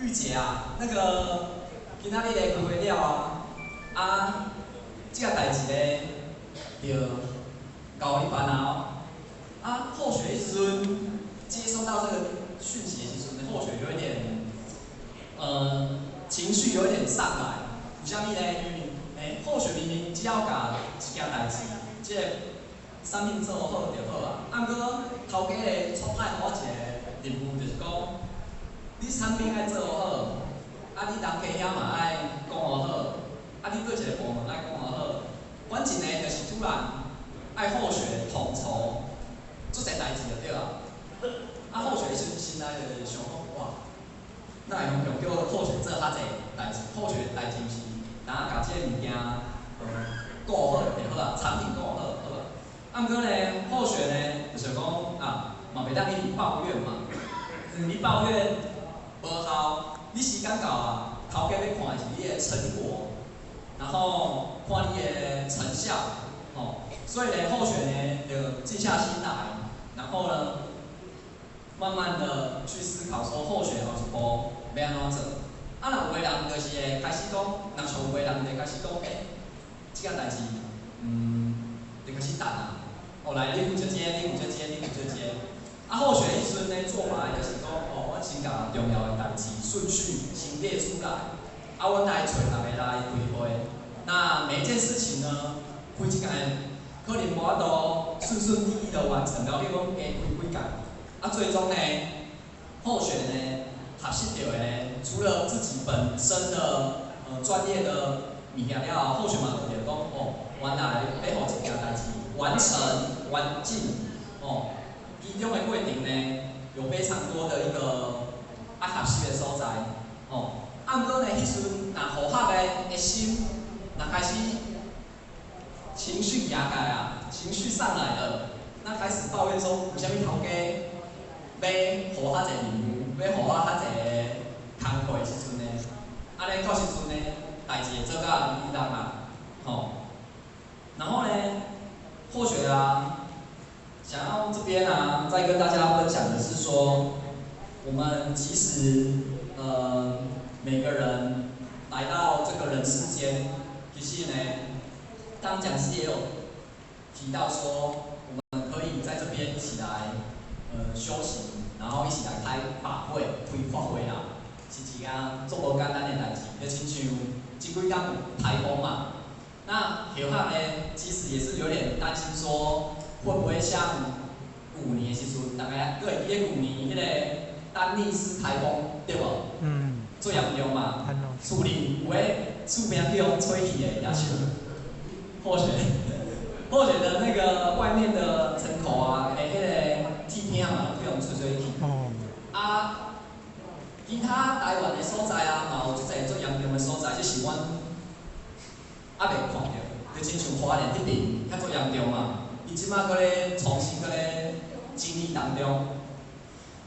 玉姐啊，那个今仔日咧开会了这个代志咧，就交你烦恼。后学一时阵接收到这个讯息的时阵，后学有一点，情绪有一点上来。有啥物咧？因为后学明明只要甲一件代志，即个啥物做好就好啊。毋过头家咧出派我一个任务，就是讲，你产品爱做好，你人家遐嘛爱讲好，你对一个部门爱讲好。关键呢，就是突然爱后学统筹，做些代志就对啊。后学心内就想讲，哇，那会用叫后学做较济代志，后学代志是，呾甲即个物件顾好就好啊，产品顾好好啊。毋过呢，后学呢，就是讲嘛袂当一直抱怨嘛，你抱怨无效，你时间到头家要看的是你的成果，然后看你的成效，所以呢，后学呢就静下心来，然后呢，慢慢的去思考说后学后一步要安怎做。若有的人就是会开始讲，若像有的人就开始讲，即件代志，就开始等啊。来你负责这，你负责这，你负责这。后学迄阵呢做法就是讲，我先甲重要的代志顺序先列出来，阮来找大家来开会。那每一件事情呢，开一件可能无法度顺顺利利的完成，了，比如讲加开几件。最终呢，后学呢，学习到的呢，除了自己本身的专业的物件了后，后学嘛就着讲，原来要互一件代志完成完进，其中的过程呢，有非常多的一个学习的所在，毋过呢，迄阵若互学的心，若开始情绪压开情绪上来了，那开始抱怨说有啥物头家要互较济任务，要互我较济工课的时阵呢，安尼到时阵呢，代志会做甲容易然后呢，或许想要这边再跟大家分享的是说，我们其实每个人来到这个人世间，其实呢，当讲师也有提到说，我们可以在这边一起来修行，然后一起来开法会、开法会是一件做无简单的代志。就亲像这几天有台风嘛，那后下呢，其实也是有点担心说，会不会像5年的时阵，大家对记得5年迄个丹尼斯台风对无？最严重嘛，厝里有诶厝边去用吹起的，也是，或许的那个外面的层口迄个铁片嘛，去用吹起。其他台湾的所在嘛有一个最严重的所在，就是阮未看到，就亲像花莲迄边较最严重嘛，伊即马搁咧重新搁咧经历当中，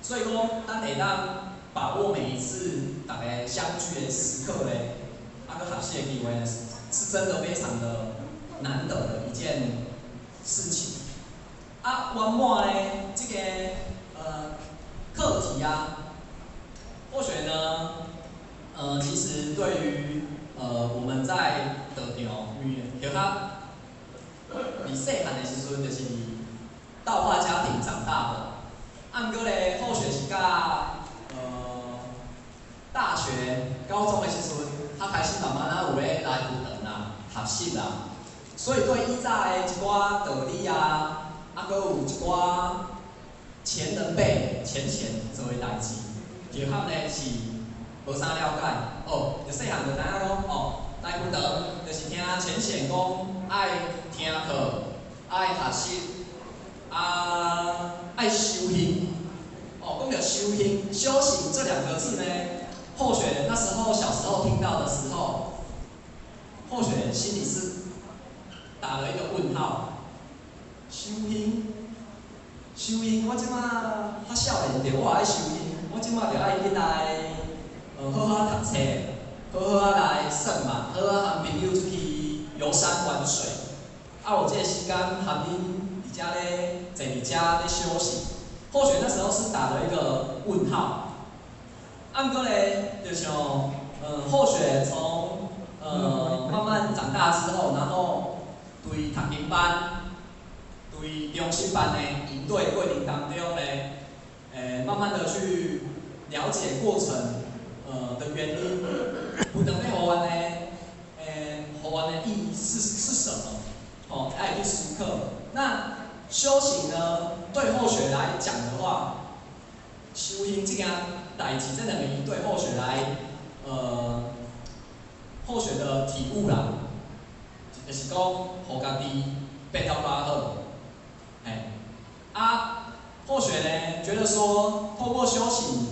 所以讲咱会当把握每一次大家相聚的时刻咧，搁学习的机会呢，是真的非常的难得的一件事情。圆满呢，这个课题或许呢，其实对于我们在得着，因为就你细汉的时阵就是道化家庭长大的，毋过咧，后学是甲大学、高中的时阵，他开始慢慢有咧来辅导学习所以对以早的一寡道理搁有一寡前人辈、前做的代志，就呢是无啥了解。就细汉就知影讲，来辅导就是听前贤讲，爱听课，爱学习，爱修行。讲到修行、修行这2个字呢，或许那时候小时候听到的时候，或许心里是打了一个问号。修行，我即马较少年着我爱修行，我即马着爱起来，好好读册，好来耍嘛，好和朋友出去游山玩水，有这个时间和恁伫遮咧坐伫遮咧休息。或许那时候是打了一个问号。啊，毋过咧，就像后学从慢慢长大之后，然后对读经班、对中心班的营队过程当中咧，慢慢的去了解过程的原因，不等要互阮的互阮的意义是什么？哦，要去思考。那修行呢，对后学来讲的话，修行这件代志，这两个字对后学来，后学的体悟啦，就是讲，互家己变到较好，后学呢，觉得说，透过修行，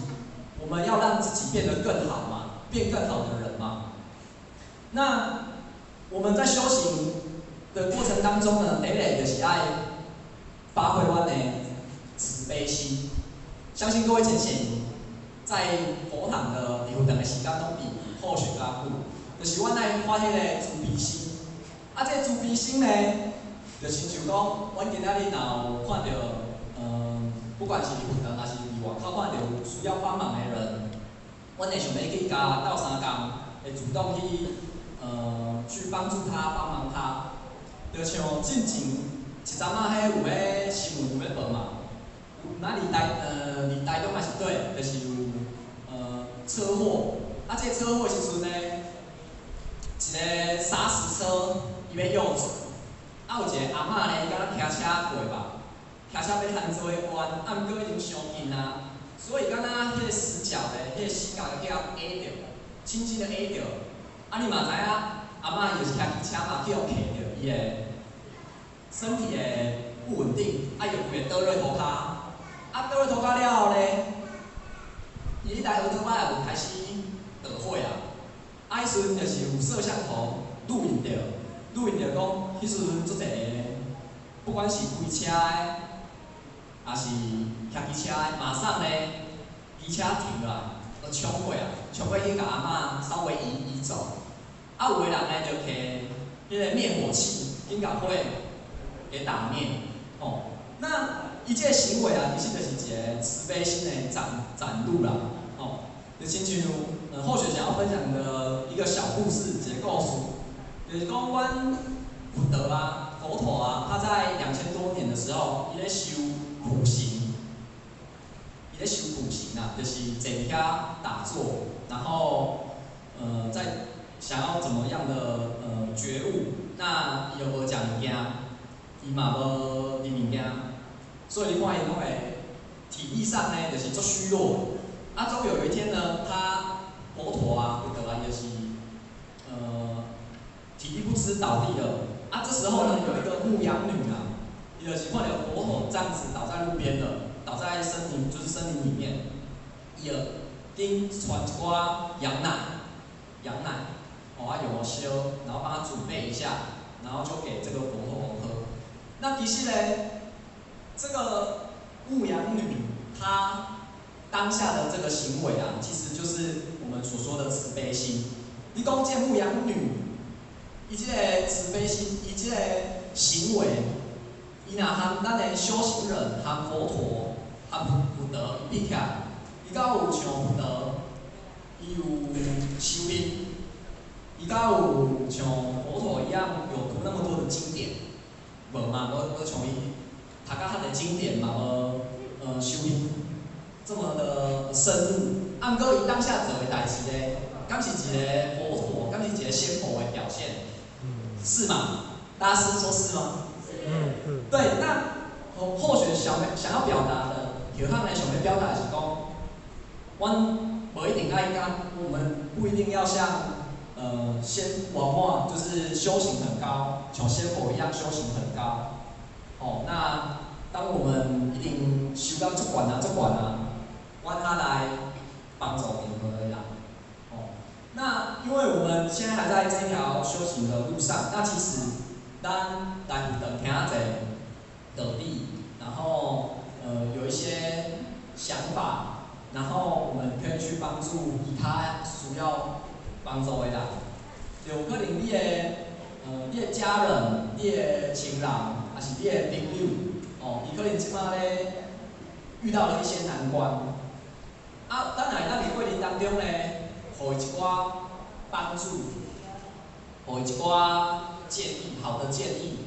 我们要让自己变得更好嘛，变更好的人嘛。那我们在修行的过程当中呢，第一就是爱发挥阮的慈悲心。相信各位浅显，在佛堂的有长的时间拢比后学较久，就是阮爱发迄个慈悲心。啊，这慈悲心呢，就亲像讲，阮今仔日若有看到，不管是佛堂还是伫外口看到有需要帮忙的人，阮会想要去甲斗相共，会主动去帮助他，帮忙他。就像进前一阵仔迄有迄新闻有咧报嘛，那离台东也是对，就是有车祸，啊，这车祸时阵呢，一个砂石车伊要右转，啊有一个阿嬷呢，伊敢若骑车过吧，骑车要趁做弯，啊毋过已经伤近啊，所以敢若迄个死角咧，迄个死角给它 A 着，轻轻的 A 着，啊你嘛知影，阿嬷伊就是骑机车嘛，去互骑着伊的身体的不稳定，啊伊就规个倒落涂骹，啊倒落涂骹了后咧，伊迄台儿童仔也就开始倒火啊，啊迄时阵就是有摄像头录影着，讲迄时阵足侪个，不管是开车的，还是骑机车的，马上咧机车停啦，就冲过啊，冲过去甲阿嬷稍微移走，啊有个人呢就摕迄个灭火器，紧甲火给打灭，哦，那一切行为啊，其实就是一个慈悲心的展露啦，哦，就亲像后学想要分享的一个小故事，一个故事，就是讲阮佛陀啊，佛陀啊，他在2000多年的时候，伊咧修苦行，就是坐伫遐打坐，然后在想要怎么样的觉悟，那伊就无食物件。伊嘛无啉物件，所以你看伊拢会体力上呢，就是足虚弱。啊，终有一天呢，佛陀啊，佛陀啊，就是体力不支倒地了。啊，这时候呢，有一个牧羊女啊，伊就是看到佛陀这样子倒在路边了，倒在森林里面，伊就跟传一寡羊奶，哦，啊用烧，然后帮他准备一下，然后就给这个佛陀喝。那其实呢，这个牧羊女她当下的这个行为啊，其实就是我们所说的慈悲心。你讲这牧羊女，伊这个慈悲心，伊这个行为，伊若和咱的修行人、和佛陀、和佛陀比起来，伊敢有像佛陀，伊有修行，伊敢有像佛陀一样有读那么多的经典？无嘛，无像伊读到遐个经典嘛，无修行这么的深入。啊，毋过伊当下做的代志咧，敢是一个佛陀，敢是一个仙佛的表现，是吗？大师说是吗？对，那或许想要表达的，有他们想要表达的是讲，阮无一定爱讲，我们不一定要像。往往就是修行很高，像仙佛一样修行很高。哦，那当我们一定修到足悬啊，阮他来帮助你们而已啦。哦，那因为我们现在还在这条修行的路上，那其实咱来佛堂听者道理，然后有一些想法，然后我们可以去帮助他需要帮助的人，有可能你的家人、你的亲人，还是你的朋友，哦，伊可能即马咧遇到了一些难关，啊，咱来咱伫过程当中咧，互伊一寡帮助，互伊一寡建议，好的建议。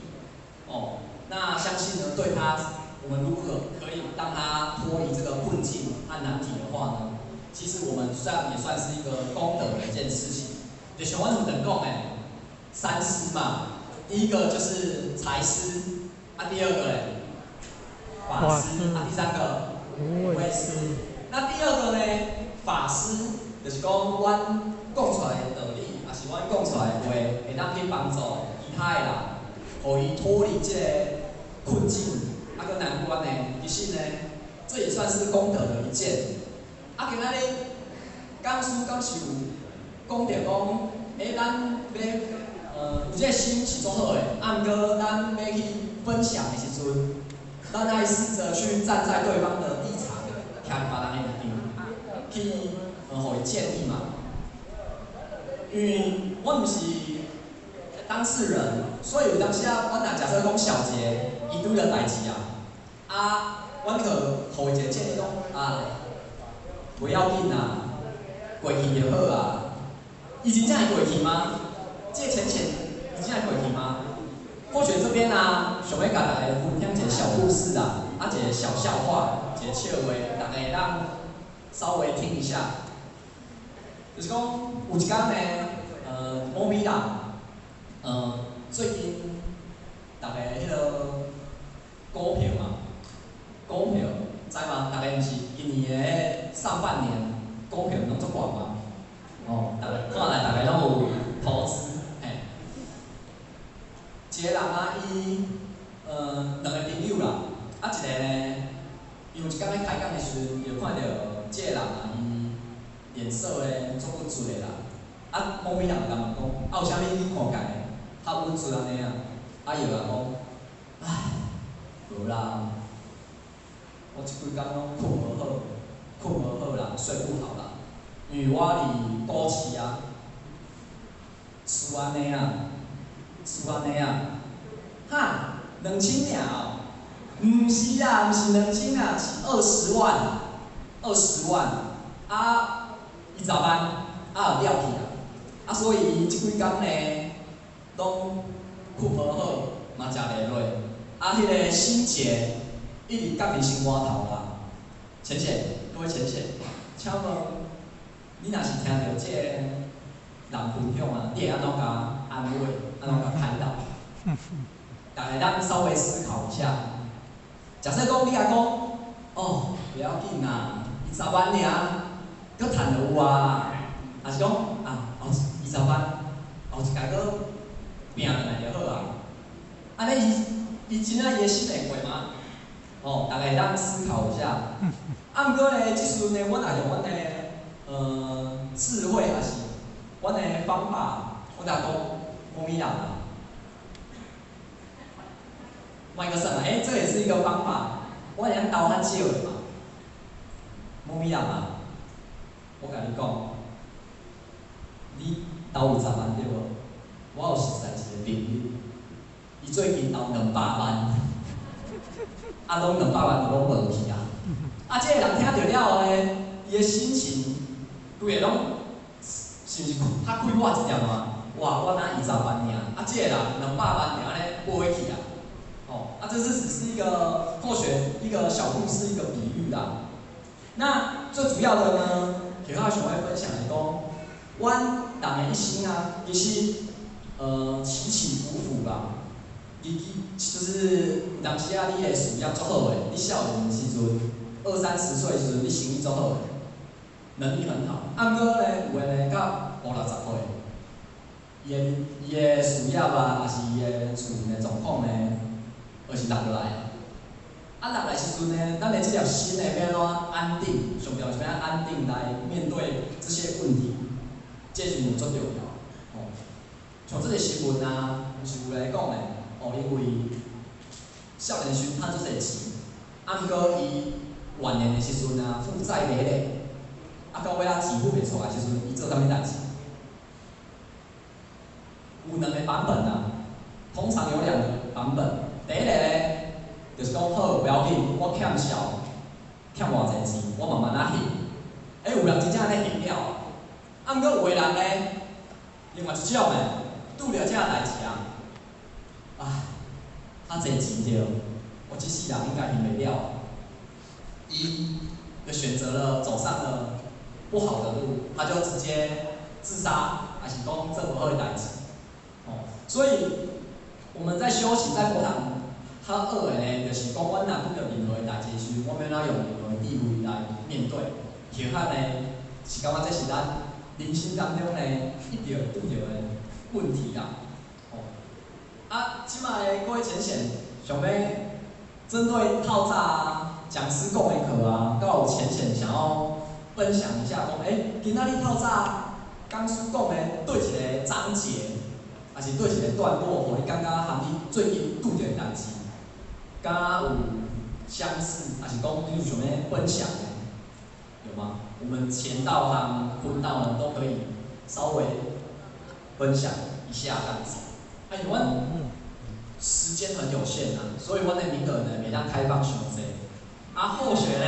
哦，那相信呢，对他，我们如何可以让他脱离这个困境和难题的话呢？其实我们也算是一个功德的一件事情。就像我们等讲诶，三师嘛，第一个就是财师，啊，第二个嘞，法师，啊，第三个无畏师。那第二个呢，法师就是讲，阮讲出来的道理，也是阮讲出来的话，会当去帮助其他的人，互伊脱离这个困境，啊，个难关呢。其实呢，这也算是功德的一件。啊，今仔日讲书讲是讲着讲，咱要有这个心是足好的，啊，毋过咱要去分享的时阵，咱爱试着去站在对方的立场，听别人的立场，去互伊建议嘛。因为我毋是当事人，所以有当时啊，阮若假设讲小杰伊拄着代志啊，阮就互伊一个建议讲啊，不要紧啊，过去就好啊。伊真正会过去吗？这个浅浅，伊真正会过去吗？或许这边啊，想要甲大家分享一个小故事啊，啊一个小笑话，一个笑话，大家让稍微听一下。就是讲有一天呢，猫咪人，最近大家迄个股票嘛，股票知吗？大家毋是今年的上半年股票拢足悬嘛？哦，大家看来大家拢有投资，嘿。一个人啊，伊两个朋友啦，啊一个呢，伊有一天咧开讲的时阵，就看到这个人啊，伊脸色咧足不准的啦。啊，猫咪人就甲问讲，啊有啥物你看起来较不准安尼啊？啊伊就讲，唉，无啦，我即几工拢困无好，困无好啦，睡不好啦。因为我伫股市啊，输安尼啊，输安尼啊，哈，2000尔哦，毋是啊，毋是2000啊，是20万，20万，啊，20万，啊有了去啊，啊所以即几工呢，拢困无好，嘛食袂落，啊迄个心结一直夹伫心肝头啦。浅浅，各位浅浅，请问。你若是听到这个人分享啊，你会安怎甲安慰，安怎甲开导？大家咱稍微思考一下。假设讲你甲讲，哦，不要紧啦，20万尔，搁趁就有啊。还是讲啊，后20万，后一届搁拼落来就好啊。安尼伊真正伊的心会过吗？哦，大家咱思考一下。啊，毋过呢，即阵呢，阮也用阮的。智慧还是阮的方法，我甲讲猫咪人啊，卖个什么？这个也是一个方法。我会晓投较少的嘛，猫咪人啊，我甲你讲，你投20万对无？我有实在一个朋友，伊最近投200万，啊，拢200万都拢无去啊。啊，这个人听到了后呢，伊的心情。规个拢是毋是较快活一点啊？哇，我拿20万尔，啊，这个人200万尔安尼飞去啊！哦，啊，这只是一个或许一个小故事，一个比喻啦。那最主要的呢，其他想要分享的讲，阮人的一生啊，其实起起伏伏啦。就是有当时啊，你的事业足好诶，你少年的时阵，20、30岁的时阵，你生意足好诶。能力很好，啊，毋过呢，有诶呢，到50、60岁，伊诶事业啊，也是伊诶厝面诶状况呢，就是落落来。啊，落来时阵呢，咱诶这条心呢，要安怎安定？上重要是要安定来面对这些问题，这是有足重要。哦，像这个新闻啊，是有来讲诶，哦，因为少年时趁足侪钱，啊，毋过伊晚年诶时阵啊，负债累累。啊，到尾啊，钱付袂出来时阵，伊做啥物代志？有2个版本啊，通常有2个版本。第一个咧，就是讲好不要紧，我欠小，欠偌济钱，我慢慢啊还。有人真正咧赢了，啊，毋过有个人咧，另外一种诶，拄着这代志啊，较侪钱着，我这世人应该赢袂了。伊就选择了走上了不好的路，他就直接自杀，还是讲做无好的代志。所以我们在修行在佛堂较学的呢，就是讲，阮若拄着任何的代志时，我们要用任何的智慧来面对。幸好呢，是感觉这是咱人生当中呢一直拄着的问题啦。即摆各位浅显，想要针对透早啊讲师讲的课啊，甲有浅显想要分享一下，讲今仔日透早讲师讲的对一个章节。还是对一个段落，互你感觉和你最近拄着的代志，敢有相似，还是讲你有想要分享的，有吗？我们前道和婚道呢都可以稍微分享一下这样子。因为阮时间很有限啊，所以阮的名额呢袂当开放伤济。或许呢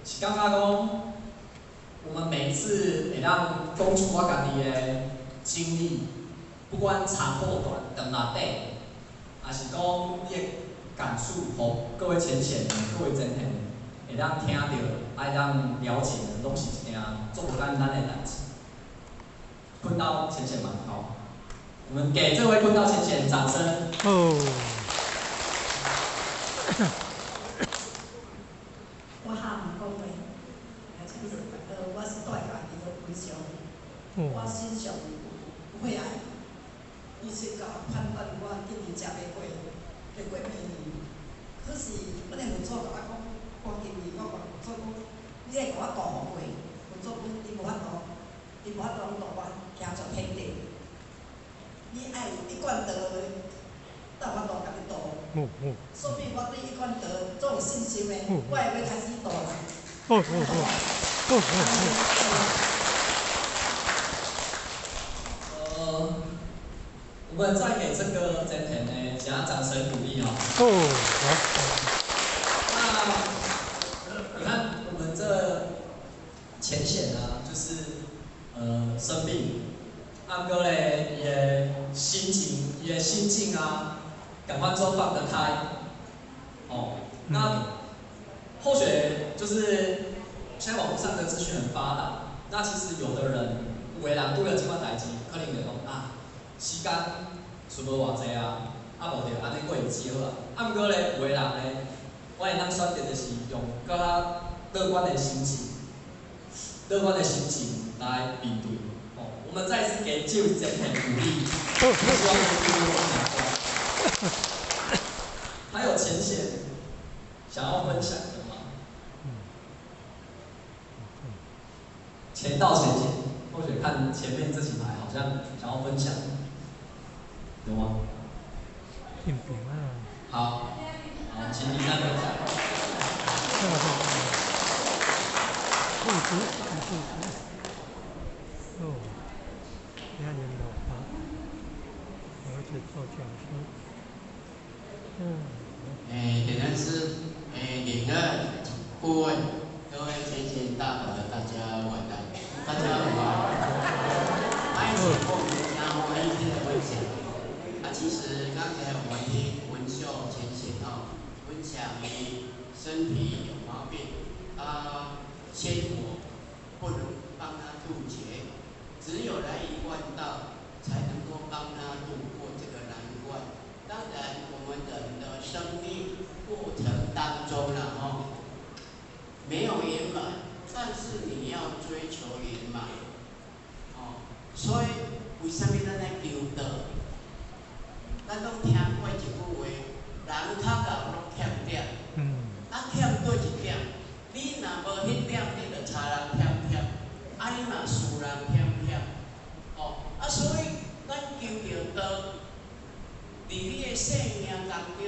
是感觉讲，我们每一次会当讲出我家己的经历。不管长或短，长哪短，还是讲你的感触，互各位浅显、各位真显，会当听到，爱当了解的，拢是一件做不简单的代志。坤道浅显嘛，好，我们给这位坤道浅显掌声。我喊唔讲话，我是带家己个非常，我欣赏会爱。伊是甲判断我今年食袂过，袂过明年。可是阮的文组甲我讲，我今年我讲做讲，你来甲我度好过，文组讲伊无法度，伊无法度度我行上天顶。你爱一贯道，但我度甲你度。说明我对一贯道做有信心的，我会要开始度啦。我们再给这个真田呢，想要掌声鼓励哦。那你看我们这浅显啊，就是生病，安哥嘞也心情也心境啊，赶快都放得开。那或许就是现在网络上的资讯很发达，那其实有的人有的人拄着即款代志，可能就讲时间剩无偌济啊，无着安尼过日子好啊。毋过咧，有个人咧，我会当选择就是用较乐观的心情，来面对。我们再次给这位真很鼓励，希望能够还有浅显想要分享的吗？前到浅显，或许看前面这几排好像想要分享。有吗？好，请第三分享。你看你老爸，儿子做讲师。点燃是领任顾问，各位前贤大法的大家晚安，大家好。欢迎我们然后一天的分享。其实刚才我们听文秀前贤分享你身体有毛病，仙佛不能帮他渡劫，只有来一贯道才能够帮他度过这个难关。当然，我们人的生命过程当中没有圆满，但是你要追求圆满。所以为什么咱来求道？咱拢听过一句话，人较老拢欠点，欠对一点，你若无迄点，你就差人欠，你嘛输人欠。所以咱求着道，伫你的生命当中，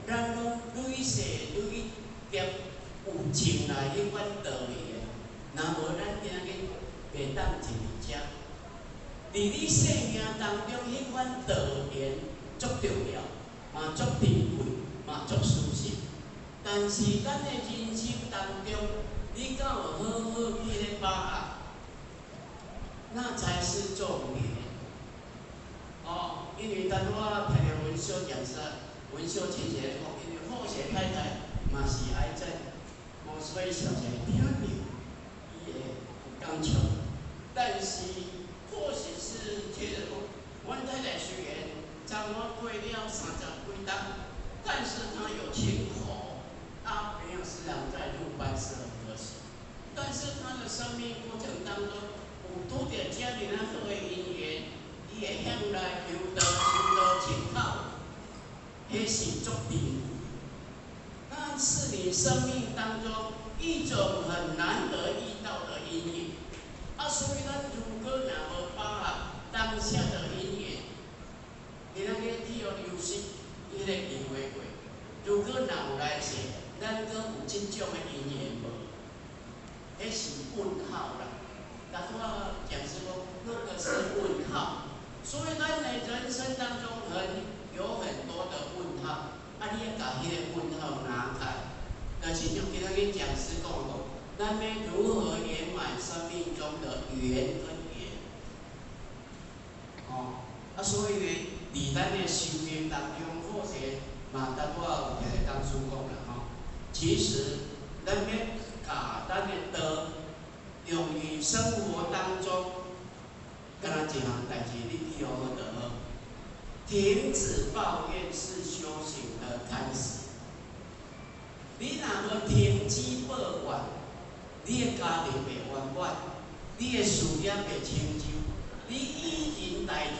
咱拢愈世愈结有情来迄款道理的。若无咱今日袂当一日遮。伫你生命当中迄款道言。足重要，嘛足珍贵，嘛足舒适。但是咱的人生当中，你敢有好好去咧把握，那才是重点。哦，因为当我听了文秀讲师、文秀姐姐讲，因为后学太太嘛是癌症，所以小姐听了伊会有感触。但是或许是觉得讲，阮太太虽然怎么过了30几档，但是她有亲口，她没有时常在入班是很可惜。但是她的生命过程当中，有拄着遮尔啊好的姻缘，伊会向来求道、求道、请靠，迄是足珍贵。那是你生命当中一种很难得遇到的姻缘。所以咱如果若无把握当下的姻缘，你那个去互流失，迄个机会过。如果若有来世，咱阁有即种的姻缘无？迄是问号啦。但我讲师说，那个是问号。所以咱的人生当中有很多的问号，你要把迄个问号拿开。就是像今日讲师讲的，咱要如何圆满生命中的缘跟缘？所以呢，伫咱的修行当中，或者嘛，当我有听讲师讲啦，其实咱要把咱的道用于生活当中，敢若一项代志，你去好好就好。停止抱怨是修行的开始。你若无停止抱怨，你的家庭袂圆满，你的事业袂成就，你与人待人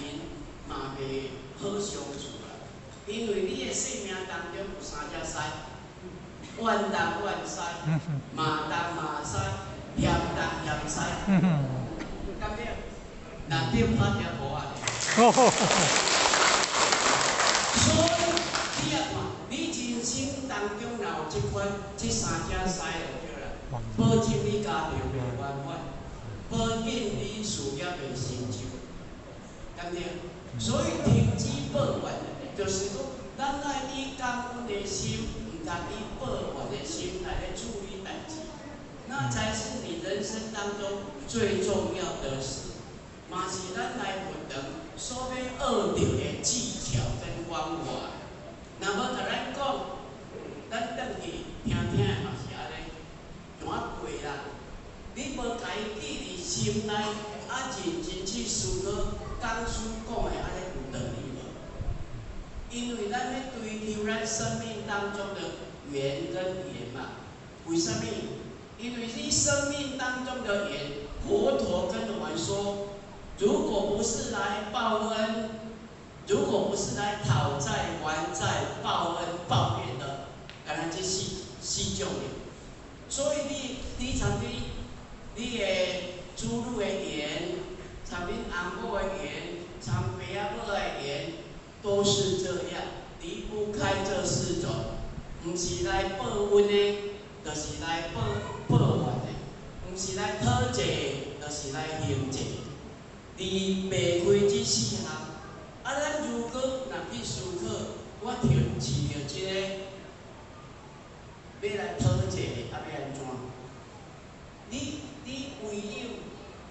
嘛袂好相处啦。因为你的生命当中有三只屎，怨东怨西，骂东骂西，嫌东嫌西，敢对？那对拍条无啊？所以你啊看，你人生当中若有这三只屎就对啦，保证你家庭袂圆满，保证你事业袂成就，对不对？所以停止抱怨，就是讲，咱爱以感恩的心，唔通以抱怨的心来咧处理代志，那才是你人生当中最重要的事，嘛是咱来活动所要学到的技巧跟方法。若要甲咱讲，咱转去听听的嘛是安尼，怎过啦？你无家己记伫心内，认真去思考，讲师讲的安尼有道理无？因为咱要追求咱生命当中的缘跟缘嘛。为什么？因为你生命当中的缘，佛陀跟我们说，如果不是来报恩，如果不是来讨债还债、报恩报怨的，当然这四种的。所以你参对你的子女的缘，参恁阿母的缘，参爸阿母的缘，都是这样，离不开这四种，不是来报恩的，就是来报怨的，不是来讨债，就是来还债。离袂开这四项，咱如果若去思考，我饲着这个要来讨债的，要安怎？你唯有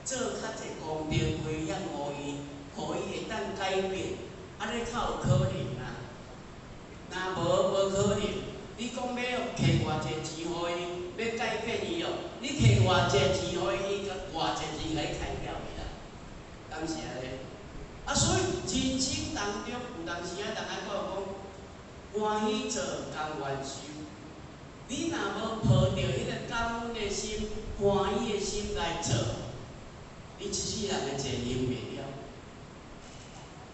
做较济功德培养互伊，互伊会当改变，你较有可能啊。若无可能，你讲要摕偌济钱互伊，要改变伊哦，你摕偌济钱互伊，伊甲偌济钱来开掉伊啦，敢是安尼？所以人生当中有当时人讲欢喜做，甘愿受。你若无抱着迄个感恩的心、欢喜的心来做，你一世人的钱用袂了。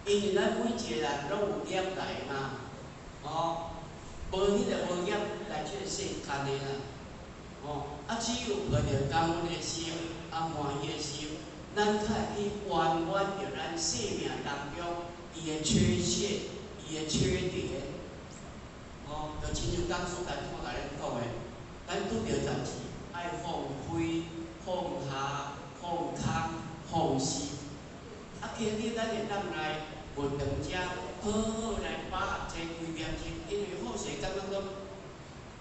因为咱每一个人拢有业来嘛，无迄个无业来这个世间的啦，只有抱着感恩的心、欢喜的心，咱才会去圆满着咱生命当中伊的缺陷、伊的缺点。就亲像讲师咱我甲恁讲的，咱拄着代志，爱放开、放下、放空、放心。今日咱会当来活动遮，好好来把握这几点钟，因为好势感觉讲，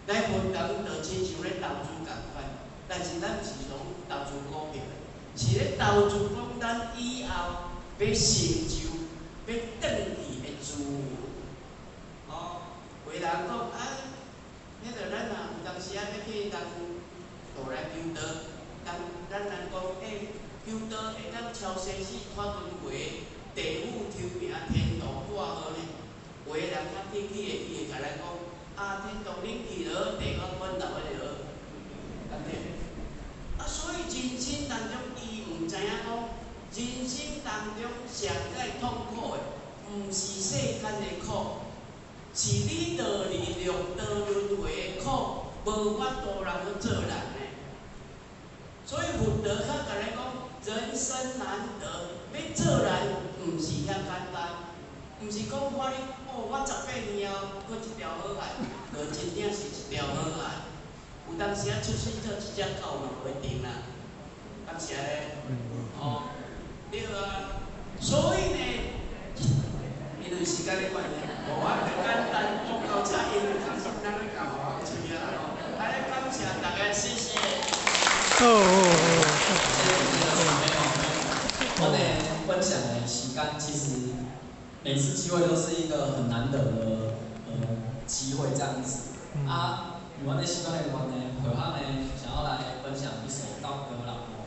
来活动就亲像咧投资共款，但是咱毋是从投资股票，是咧投资讲咱以后要成就、要转去的资源。哦，有人讲啊，迄个咱若有当时啊要去人倒来求道，咱人讲求道会当超生死拖轮回，地府抽名，天道挂号呢。有个人较铁气的，伊会甲咱讲啊，天道恁去落，地府阮留喺落，安尼。啊，所以人生当中，伊毋知影讲，人生当中上界痛苦的，毋是世间的苦，是你倒离六道轮回的苦，无法度人去做人呢。所以佛陀较甲咱讲，人生难得，要做人毋是遐简单。毋是讲我18年后，搁一条好汉，就真正是一条好汉。有当时啊，出世做一只狗嘛袂定啦，敢是安尼？哦，对啊。所以呢，因为时间的关系，我就简单报告一下，因为当时咱咧教我出去啦吼。安尼感谢大家，谢谢。我哋分享的时间其实每次机会都是一个很难得的机会，这样子。啊，我哋时间的关呢，和他呢想要来分享一首道歌啦。